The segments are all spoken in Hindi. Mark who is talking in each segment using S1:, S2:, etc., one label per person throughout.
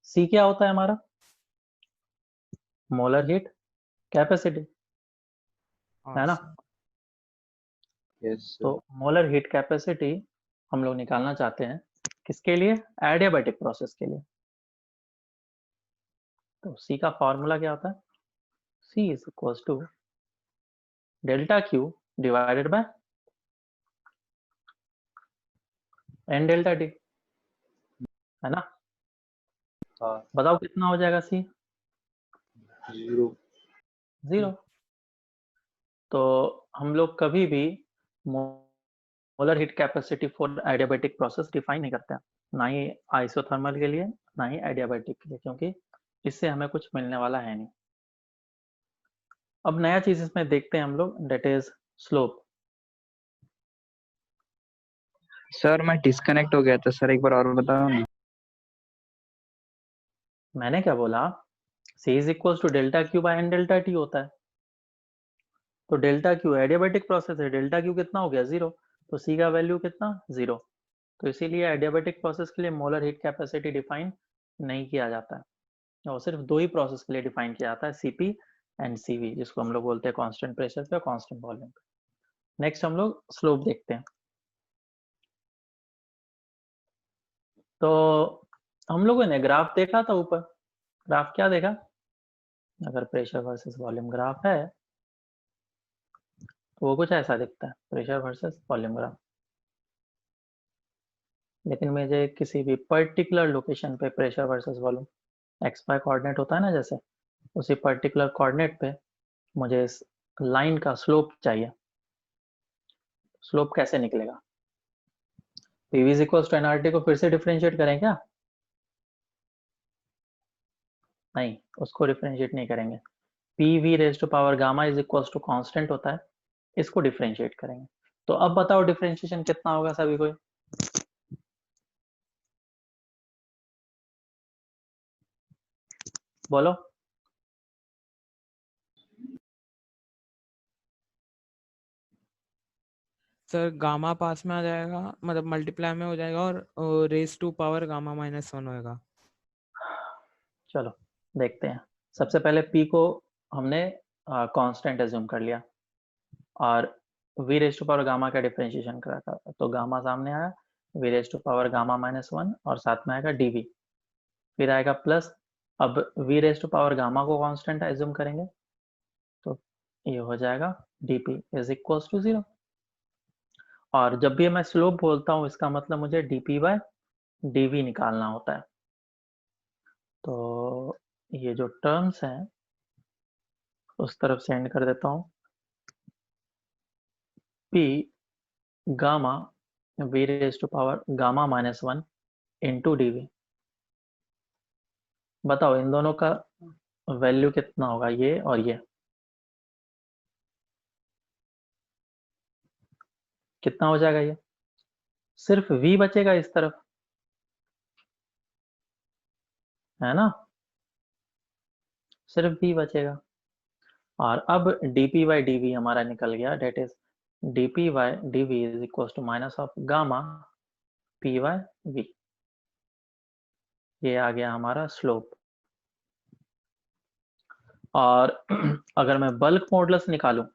S1: सी क्या होता है हमारा? मोलर हीट कैपेसिटी, है ना?
S2: यस
S1: तो मोलर हीट कैपेसिटी हम लोग निकालना चाहते हैं किसके लिए? एडियाबैटिक प्रोसेस के लिए। तो सी का फॉर्मूला क्या होता है? C is equals to delta Q divided by N delta T, है ना?
S2: हाँ
S1: बताओ कितना हो जाएगा सी?
S2: 0
S1: 0। तो हम लोग कभी भी molar heat capacity for adiabatic process define नहीं करते हैं, ना ही आइसोथर्मल के लिए ना ही एडियाबैटिक के लिए, क्योंकि इससे हमें कुछ मिलने वाला है नहीं। अब नया चीज इसमें देखते हैं हम लोग, डेट इज स्लोप।
S2: सर मैं डिस्कनेक्ट हो गया था सर, एक बार और बताओ ना।
S1: मैंने क्या बोला? C is equal to delta Q by N delta T होता है। तो डेल्टा क्यू एडियाबैटिक प्रोसेस है, डेल्टा क्यू कितना हो गया? 0। तो C का वैल्यू कितना? 0। तो इसीलिए एडियाबैटिक प्रोसेस के लिए मोलर हीट कैपेसिटी डिफाइन नहीं किया जाता है, और सिर्फ दो ही प्रोसेस के लिए डिफाइन किया जाता है, सीपी एंड सीवी, जिसको हम लोग बोलते हैं कांस्टेंट प्रेशर पे, कांस्टेंट वॉल्यूम पे। नेक्स्ट हम लोग स्लोप देखते हैं। तो हम लोगों ने ग्राफ देखा था ऊपर। ग्राफ क्या देखा? अगर प्रेशर वर्सेस वॉल्यूम ग्राफ है तो वो कुछ ऐसा दिखता है, प्रेशर वर्सेस वॉल्यूम ग्राफ। लेकिन मुझे किसी भी पर्टिकुलर लोकेशन पे pressure versus volume X Y coordinate होता है ना, जैसे उसी पर्टिकुलर कोऑर्डिनेट पे मुझे इस लाइन का स्लोप चाहिए। स्लोप कैसे निकलेगा? PV is equal to NRT को फिर से डिफरेंशिएट करें क्या? नहीं, उसको डिफरेंशिएट नहीं करेंगे। P V raise to power gamma is equal to constant होता है, इसको डिफरेंशिएट करेंगे। तो अब बताओ डिफरेंशिएशन कितना होगा सभी को? बोलो।
S3: सर गामा पास में आ जाएगा, मतलब मल्टीप्लाई में हो जाएगा, और रेस टू पावर गामा -1 होएगा।
S1: चलो देखते हैं। सबसे पहले पी को हमने कांस्टेंट एज्यूम कर लिया, और V raise to power gamma का डिफरेंशिएशन करा था, तो गामा सामने आया, V raise to power gamma -1, और साथ में आएगा डीवी, फिर आएगा प्लस। अब V raise to power gamma को कांस्टेंट एज्यूम करेंगे, तो ये हो जाएगा डीपी इज इक्वल्स टू 0। और जब भी मैं स्लोप बोलता हूँ, इसका मतलब मुझे डीपी बाय डीवी निकालना होता है। तो ये जो टर्म्स हैं उस तरफ सेंड कर देता हूँ। P gamma V raise to power gamma -1 into DV. बताओ इन दोनों का वैल्यू कितना होगा, ये और ये? कितना हो जाएगा? ये सिर्फ v बचेगा इस तरफ, है ना? सिर्फ v बचेगा। और अब dp बाई dv हमारा निकल गया, that is dp by dv is equal to minus of gamma p by v। ये आ गया हमारा स्लोप। और अगर मैं बल्क मॉडुलस निकालूं,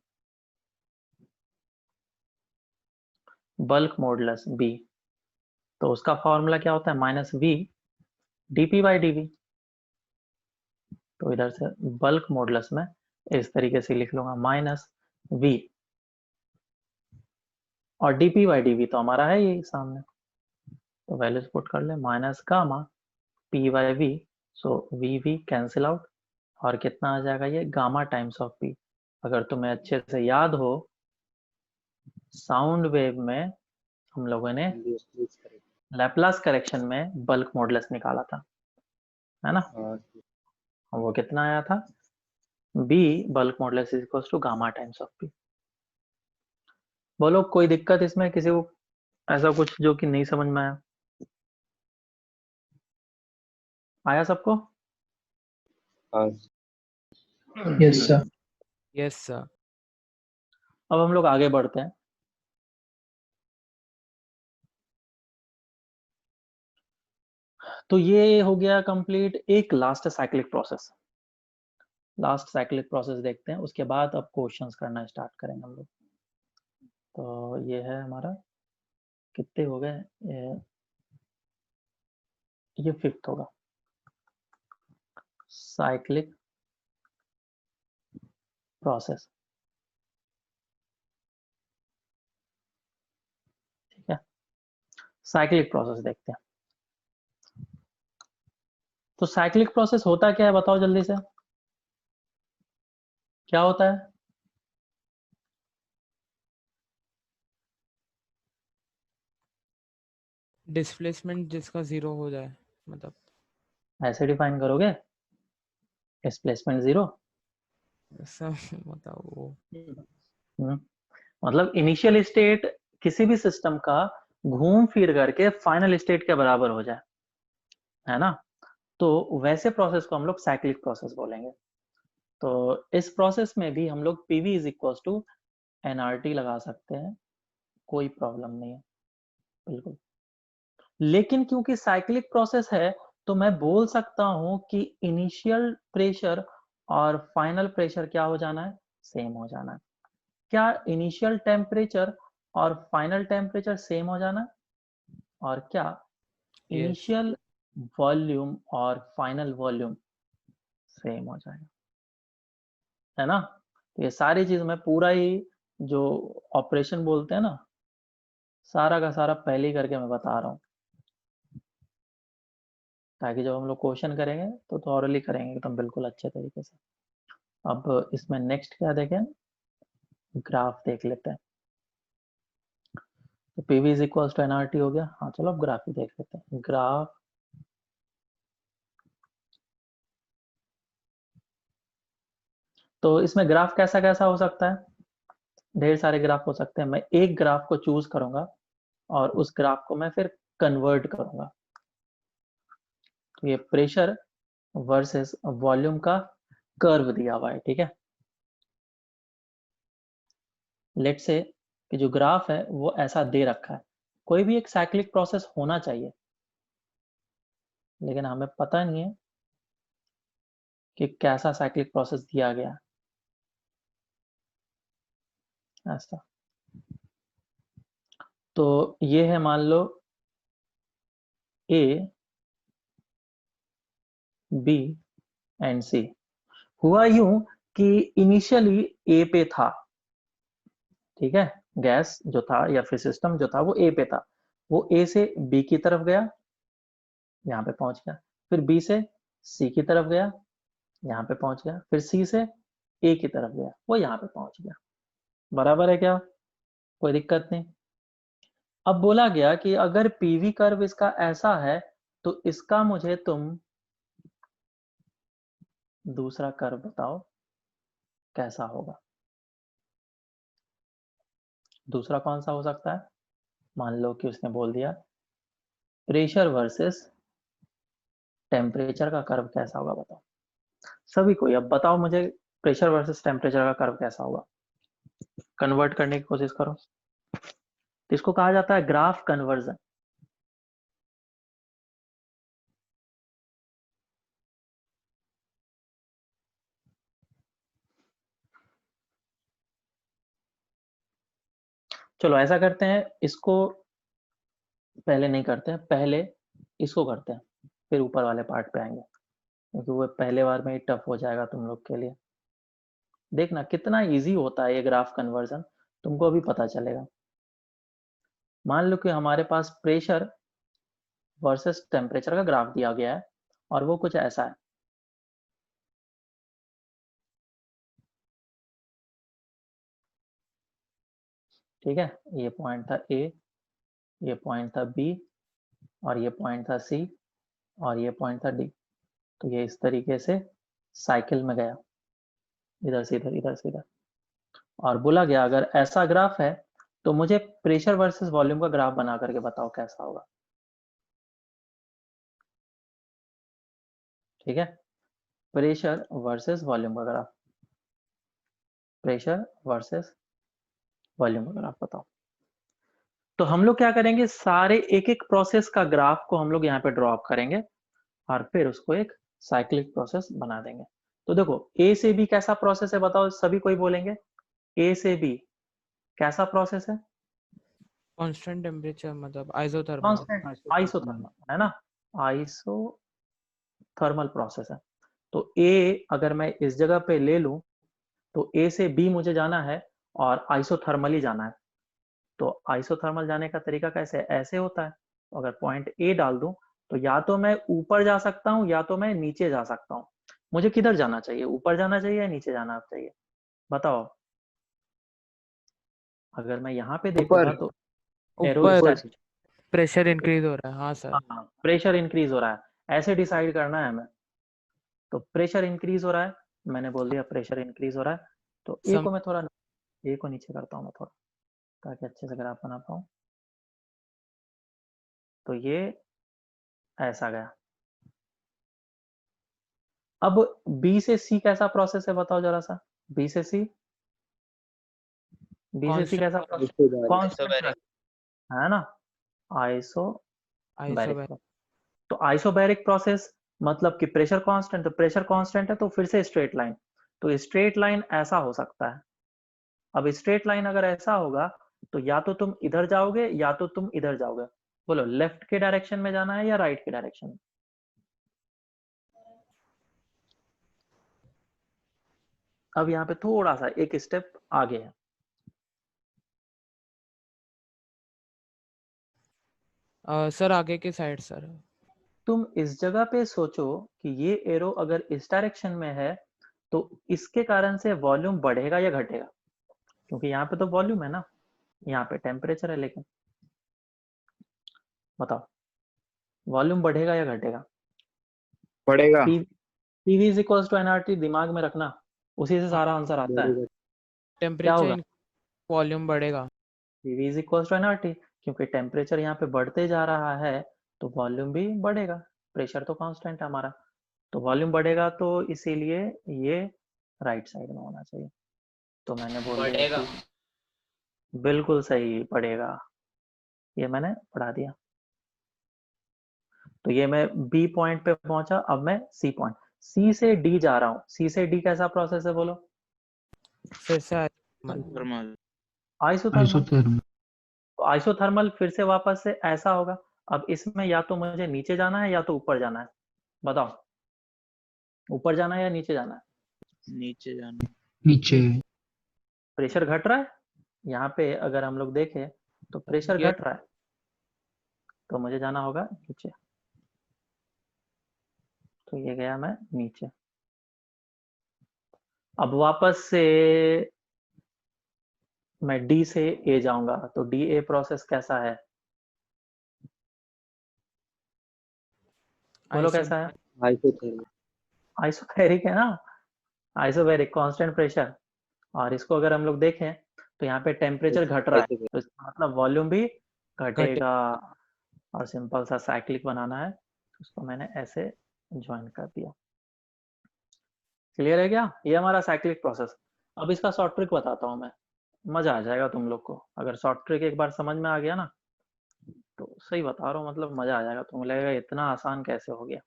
S1: बल्क मॉडुलस b, तो उसका फॉर्मूला क्या होता है? -v dp by dv। तो इधर से बल्क मॉडुलस में इस तरीके से लिख लूंगा, -v, और dp बाई dv तो हमारा है यही सामने, तो वैल्यूज पुट कर ले, minus gamma p by v, so v cancel out, और कितना आ जाएगा? ये गामा टाइम्स ऑफ p। अगर तुम्हें अच्छे से याद हो, साउंड वेव में हम लोगों ने लैप्लास करेक्शन में बल्क मॉडुलस निकाला था, है ना? वो कितना आया था? b bulk modulus is equal to gamma times of p। बोलो कोई दिक्कत इसमें किसी को, ऐसा कुछ जो कि नहीं समझ में आया? आया सबको?
S4: Yes sir.
S3: Yes sir.
S1: अब हम लोग आगे बढ़ते हैं। तो ये हो गया कंप्लीट। एक last cyclic process, last cyclic process देखते हैं, उसके बाद अब क्वेश्चंस करना स्टार्ट करेंगे हम लोग। तो ये है हमारा, कितने हो गए, ये फिफ्थ होगा, साइक्लिक प्रोसेस। ठीक है, साइक्लिक प्रोसेस देखते हैं। तो साइक्लिक प्रोसेस होता क्या है बताओ जल्दी से, क्या होता है?
S3: डिस्प्लेसमेंट जिसका 0 हो जाए, मतलब
S1: ऐसे डिफाइन करोगे, डिस्प्लेसमेंट जीरो।
S3: ऐसा मतलब वो
S1: मतलब इनिशियल स्टेट किसी भी सिस्टम का घूम फिर करके फाइनल स्टेट के बराबर हो जाए, है ना? तो वैसे प्रोसेस को हम लोग साइक्लिक प्रोसेस बोलेंगे। तो इस प्रोसेस में भी हम लोग PV is equal to NRT लगा सकते हैं, कोई प्रॉब्लम नहीं है, बिल्कुल। लेकिन क्योंकि साइक्लिक प्रोसेस है, तो मैं बोल सकता हूं कि इनिशियल प्रेशर और फाइनल प्रेशर क्या हो जाना है, सेम हो जाना है। क्या इनिशियल टेम्परेचर और फाइनल टेम्परेचर सेम हो जाना है? और क्या
S3: यस
S1: इनिशियल वॉल्यूम और फाइनल वॉल्यूम सेम हो जाएगा, है ना? तो ये सारी चीज मैं पूरा ही जो ऑपरेशन बोलते हैं ना, सारा का सारा पहले ही करके मैं बता रहा हूँ, ताकि जब हम लोग क्वेश्चन करेंगे तो थॉरली करेंगे एकदम बिल्कुल अच्छे तरीके से। अब इसमें नेक्स्ट क्या देखें, ग्राफ देख लेते हैं। तो PV is equal to NRT हो गया। हाँ चलो अब ग्राफ ही देख लेते हैं। ग्राफ तो इसमें ग्राफ कैसा कैसा हो सकता है, ढेर सारे ग्राफ हो सकते हैं। मैं एक ग्राफ को चूज करूंगा और उस ग्राफ को मैं फिर कन्वर्ट करूंगा। तो ये प्रेशर वर्सेस वॉल्यूम का कर्व दिया हुआ है, ठीक है। लेट से कि जो ग्राफ है वो ऐसा दे रखा है, कोई भी एक साइक्लिक प्रोसेस होना चाहिए, लेकिन हमें पता नहीं है कि कैसा साइक्लिक प्रोसेस दिया गया ऐसा। तो ये है मान लो A, B एंड C। हुआ यूं कि इनिशियली A पे था, ठीक है, गैस जो था या फिर सिस्टम जो था वो A पे था। वो A से B की तरफ गया, यहाँ पे पहुंच गया। फिर B से C की तरफ गया, यहाँ पे पहुंच गया। फिर C से A की तरफ गया, वो यहाँ पे पहुंच गया। बराबर है क्या? कोई दिक्कत नहीं। अब बोला गया कि अगर PV कर्व इसका ऐसा है, तो इसका मुझे तुम दूसरा कर्व बताओ कैसा होगा। दूसरा कौन सा हो सकता है? मान लो कि उसने बोल दिया प्रेशर वर्सेस टेम्परेचर का कर्व कैसा होगा, बताओ सभी कोई। अब बताओ मुझे प्रेशर वर्सेस टेम्परेचर का कर्व कैसा होगा, कन्वर्ट करने की कोशिश करो। तो इसको कहा जाता है ग्राफ कन्वर्जन। चलो ऐसा करते हैं, इसको पहले नहीं करते हैं, पहले इसको करते हैं, फिर ऊपर वाले पार्ट पे आएंगे, क्योंकि वो पहले बार में ही टफ हो जाएगा तुम लोग के लिए। देखना कितना इजी होता है ये ग्राफ कन्वर्जन, तुमको अभी पता चलेगा। मान लो कि हमारे पास प्रेशर वर्सेस टेम्परेचर का ग्राफ दिया गया है और वो कुछ ऐसा है। ठीक है, ये पॉइंट था A, ये पॉइंट था B, और ये पॉइंट था C, और ये पॉइंट था D। तो ये इस तरीके से साइकिल में गया, इधर से इधर, इधर से इधर। और बोला गया अगर ऐसा ग्राफ है तो मुझे प्रेशर वर्सेस वॉल्यूम का ग्राफ बना करके बताओ कैसा होगा। ठीक है, प्रेशर वर्सेस वॉल्यूम का ग्राफ, प्रेशर वर्सेस वॉल्यूम का ग्राफ बताओ। तो हम लोग क्या करेंगे, सारे एक एक प्रोसेस का ग्राफ को हम लोग यहाँ पे ड्रॉ अप करेंगे और फिर उसको एक साइक्लिक प्रोसेस बना देंगे। तो देखो ए से बी कैसा प्रोसेस है बताओ, सभी कोई बोलेंगे ए से बी कैसा प्रोसेस है?
S3: कांस्टेंट टेम्परेचर मतलब आइसोथर्मल।
S1: कांस्टेंट आइसोथर्मल है ना, आइसोथर्मल प्रोसेस है। तो ए अगर मैं इस जगह पे ले लूं तो ए से बी मुझे जाना है और आइसोथर्मली जाना है। तो आइसोथर्मल जाने का तरीका कैसे है? ऐसे होता है। तो अगर पॉइंट ए डाल दूं तो या तो मैं ऊपर जा सकता हूं या तो मैं नीचे जा सकता हूं। मुझे किधर जाना चाहिए, ऊपर जाना चाहिए या नीचे जाना चाहिए बताओ? अगर मैं यहाँ पे देखूंगा
S2: ऊपर
S1: तो एरो इस
S3: ऊपर
S1: टाइप से,
S3: प्रेशर इंक्रीज हो रहा है। हाँ सर।
S1: हाँ प्रेशर इंक्रीज हो रहा है, ऐसे डिसाइड करना है हमें। तो प्रेशर इंक्रीज हो रहा है, मैंने बोल दिया प्रेशर इंक्रीज हो रहा है। तो ए
S3: सम
S1: को मैं थोड़ा, ए को नीचे करता हूँ मैं थोड़ा, ताकि अच्छे से ग्राफ बना पाऊँ। तो ये ऐसा गया। अब बी से सी कैसा प्रोसेस है बताओ जरा सा, बी से सी, बी से सी कैसा प्रोसेस? कांस्टेंट है ना, आइसोबैरिक
S3: आइसोबैरिक।
S1: प्रोसेस। तो आइसोबैरिक प्रोसेस मतलब कि प्रेशर कांस्टेंट, तो प्रेशर कांस्टेंट है तो फिर से स्ट्रेट लाइन। तो स्ट्रेट लाइन ऐसा हो सकता है। अब स्ट्रेट लाइन अगर ऐसा होगा तो या तो तुम इधर जाओगे या तो तुम इधर जाओगे। बोलो लेफ्ट के डायरेक्शन में जाना है या राइट के डायरेक्शन में? अब यहाँ पे थोड़ा सा एक स्टेप आगे है।
S3: सर आगे के साइड सर।
S1: तुम इस जगह पे सोचो कि ये एरो अगर इस डायरेक्शन में है तो इसके कारण से वॉल्यूम बढ़ेगा या घटेगा? क्योंकि यहाँ पे तो वॉल्यूम है ना, यहाँ पे टेम्परेचर है, लेकिन बताओ वॉल्यूम बढ़ेगा या घटेगा?
S2: बढ़ेगा।
S1: PV is equals to NRT दिमाग में रखना, उसी से सारा आंसर आता है। क्या होगा?
S3: टेम्परेचर वॉल्यूम बढ़ेगा।
S1: PV is equals to NRT, क्योंकि टेम्परेचर यहाँ पे बढ़ते जा रहा है तो वॉल्यूम भी बढ़ेगा। प्रेशर तो कांस्टेंट है हमारा, तो वॉल्यूम बढ़ेगा, तो इसीलिए ये राइट साइड में होना चाहिए। तो मैंने बोल दिया कि बिल्कुल सही पड़ेगा, ये मैंने पढ़ा दिया। तो ये मैं बी पॉइंट पे पहुंचा, अब मैं सी पॉइंट, सी से डी जा रहा हूँ। सी से डी कैसा प्रोसेस है बोलो?
S3: फिर से
S1: आइसोथर्मल।
S4: isothermal,
S1: तो आइसोथर्मल फिर से वापस से ऐसा होगा। अब इसमें या तो मुझे नीचे जाना है या तो ऊपर जाना है, बताओ ऊपर जाना है या नीचे जाना है?
S4: नीचे,
S1: प्रेशर घट रहा है, यहाँ पे अगर हम लोग देखें तो प्रेशर
S3: ये
S1: घट रहा है, तो मुझे जाना होगा नीचे। तो ये गया मैं नीचे। अब वापस से मैं डी से ए जाऊंगा, तो डी ए प्रोसेस कैसा है बोलो?
S3: आइसो
S1: कैसा है?
S2: आइसोथर्मल।
S1: आइसोबैरिक है ना, आइसोबैरिक कांस्टेंट प्रेशर। और इसको अगर हम लोग देखें तो यहाँ पे टेम्परेचर घट रहा है, तो इसका मतलब वॉल्यूम भी
S3: घटे।
S1: घटेगा। और सिंपल सा साइक्लिक बनाना है, उसको मैंने ऐसे ज्वाइन कर दिया। क्लियर है क्या? ये हमारा साइक्लिक प्रोसेस। अब इसका शॉर्ट ट्रिक बताता हूँ मैं, मजा आ जाएगा तुम लोग को। अगर शॉर्ट ट्रिक एक बार समझ में आ गया ना, तो सही बता रहा हूँ, मतलब मजा आ जाएगा, तुम्हें लगेगा इतना आसान कैसे हो गया।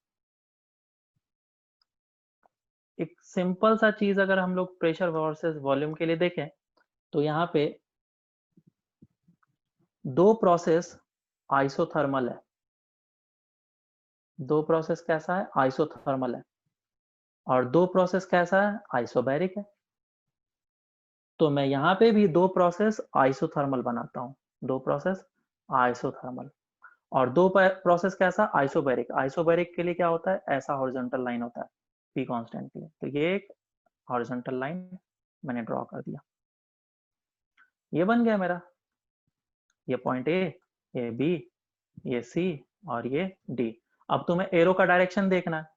S1: एक सिंपल सा चीज अगर हम लोग प्रेशर वर्सेस वॉल्यूम के लिए देखें तो यहाँ पे दो प्रोसेस आइसोथर्मल है। दो प्रोसेस कैसा है? आइसोथर्मल है। और दो प्रोसेस कैसा है? आइसोबैरिक है। तो मैं यहाँ पे भी दो प्रोसेस आइसोथर्मल बनाता हूँ, दो प्रोसेस आइसोथर्मल। और दो प्रोसेस कैसा? आइसोबैरिक। आइसोबैरिक के लिए क्या होता है? ऐसा हॉरिजॉन्टल लाइन होता है पी कांस्टेंट के लिए। तो ये एक हॉरिजॉन्टल लाइन मैंने ड्रॉ कर दिया, ये बन गया मेरा, ये पॉइंट ए, ये बी, ये सी और ये डी। अब तुम्हें एरो का डायरेक्शन देखना है,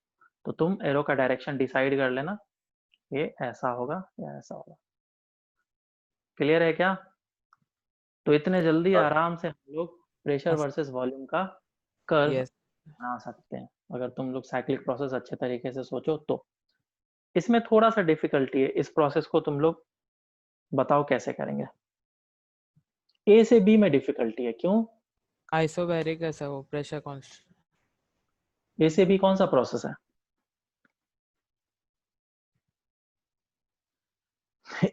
S1: तो तुम एरो का डायरेक्शन डिसाइड कर लेना, ये ऐसा होगा या ऐसा होगा। क्लियर है क्या? तो इतने जल्दी आराम से हम लोग प्रेशर वर्सेस वॉल्यूम का कर्व
S3: यस।
S1: बना सकते हैं, अगर तुम लोग साइक्लिक प्रोसेस अच्छे तरीके से सोचो तो। इसमें थोड़ा सा डिफिकल्टी है, इस प्रोसेस को तुम लोग बताओ कैसे करेंगे। ए से बी में डिफिकल्टी है, क्यों?
S3: आइसोबैरिक ऐसा वो प्रेशर कांस्टेंट।
S1: ए से बी कौन सा प्रोसेस है?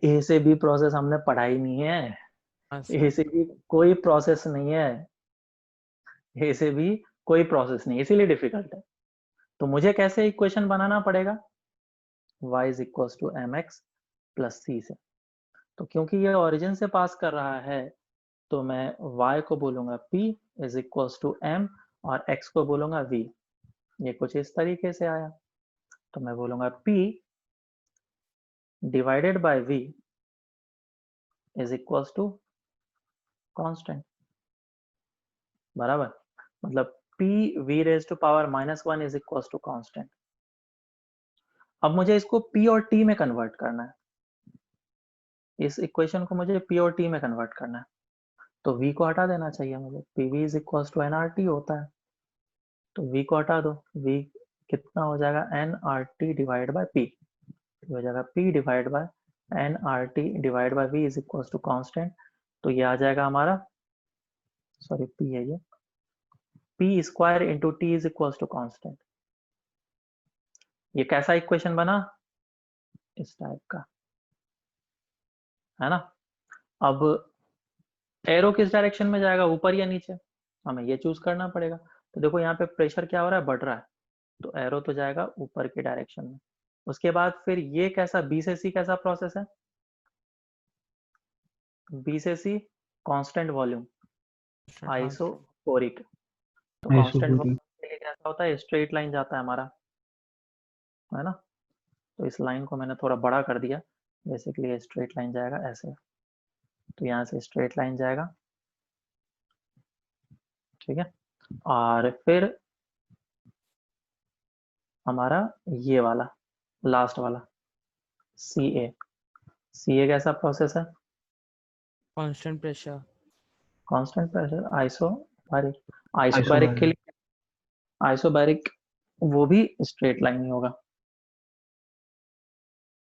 S1: ए से बी प्रोसेस हमने पढ़ाई नहीं है।
S3: हाँ
S1: ए
S3: सर।
S1: से बी कोई प्रोसेस नहीं है। ए से बी कोई प्रोसेस नहीं, इसीलिए डिफिकल्ट है। तो मुझे कैसे इक्वेशन बनाना पड़ेगा? y is equal to M X plus C से। तो क्योंकि ये ओरिजिन से पास कर रहा है तो मैं y को बोलूंगा p is equal to m और x को बोलूंगा v। ये कुछ इस तरीके से आया, तो मैं बोलूंगा p divided by v is equal to constant, बराबर। मतलब p v raise to power -1 is equal to constant. अब मुझे इसको p और t में कन्वर्ट करना है। इस इक्वेशन को मुझे p और t में कन्वर्ट करना है, तो v को हटा देना चाहिए मुझे। pv is equal to nRT होता है, तो v को हटा दो। v कितना हो जाएगा? nRT divide by p। हो जाएगा p divide by nRT divide by v is equal to constant. तो ये आ जाएगा हमारा, सॉरी p है ये, p square into t is equal to constant. ये कैसा इक्वेशन बना? इस टाइप का, है ना। अब एरो किस डायरेक्शन में जाएगा, ऊपर या नीचे, हमें ये चूज करना पड़ेगा। तो देखो यहाँ पे प्रेशर क्या हो रहा है? बढ़ रहा है, तो एरो तो जाएगा ऊपर की डायरेक्शन में। उसके बाद फिर ये कैसा, बी से सी कैसा प्रोसेस है? बी से सी कांस्टेंट वॉल्यूम, आइसोकोरिक। तो कांस्टेंट वॉल्यूम के लिए कैसा होता है? स्ट्रेट लाइन जाता है हमारा, है ना। तो इस लाइन को मैंने थोड़ा बड़ा कर दिया, बेसिकली ये स्ट्रेट लाइन जाएगा ऐसे। तो यहाँ से स्ट्रेट लाइन जाएगा, ठीक है। और फिर हमारा ये वाला लास्ट वाला सी ए कैसा प्रोसेस है?
S3: Constant pressure.
S1: Constant pressure, isobaric के लिए आइसोबैरिक वो भी स्ट्रेट लाइन ही होगा,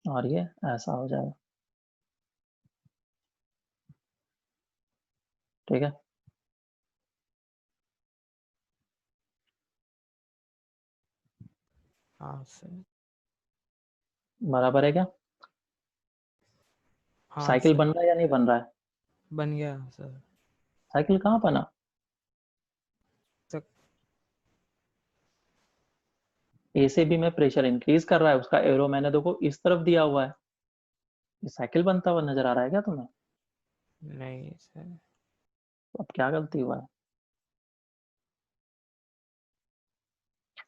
S1: और ये ऐसा हो जाएगा, ठीक है।
S3: हाँ सर।
S1: बराबर है क्या?
S3: हाँ
S1: साइकिल
S3: सर,
S1: बन रहा है या नहीं बन रहा है?
S3: बन गया सर।
S1: साइकिल कहाँ बना?
S3: सर
S1: ए से बी में प्रेशर इंक्रीज कर रहा है, उसका एरो मैंने देखो इस तरफ दिया हुआ है। ये साइकिल बनता हुआ नजर आ रहा है क्या तुम्हें?
S3: नहीं सर।
S1: तो अब क्या गलती हुआ है?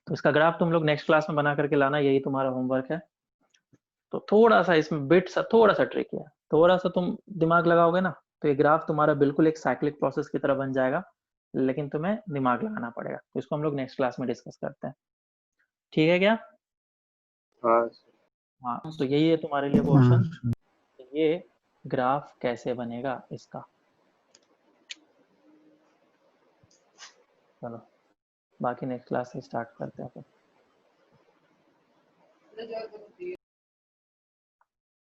S1: तो इसका ग्राफ तुम लोग नेक्स्ट क्लास में बना करके लाना, यही तुम्हारा होमवर्क है। तो थोड़ा सा इसमें बिट सा थोड़ा सा ट्रिक है, थोड़ा सा तुम दिमाग लगाओगे ना तो ये ग्राफ तुम्हारा बिल्कुल एक साइक्लिक प्रोसेस की तरह बन जाएगा, लेकिन तुम्हें दिमाग लगाना पड़ेगा। तो इसको हम लोग नेक्स्ट क्लास में डिस्कस करते हैं, ठीक है क्या?
S2: हाँ
S1: हाँ, तो यही है तुम्हारे लिए क्वेश्चन, ये ग्राफ कैसे बनेगा इसका। चलो बाकी नेक्स्ट क्लास से स्टार्ट करते हैं फिर।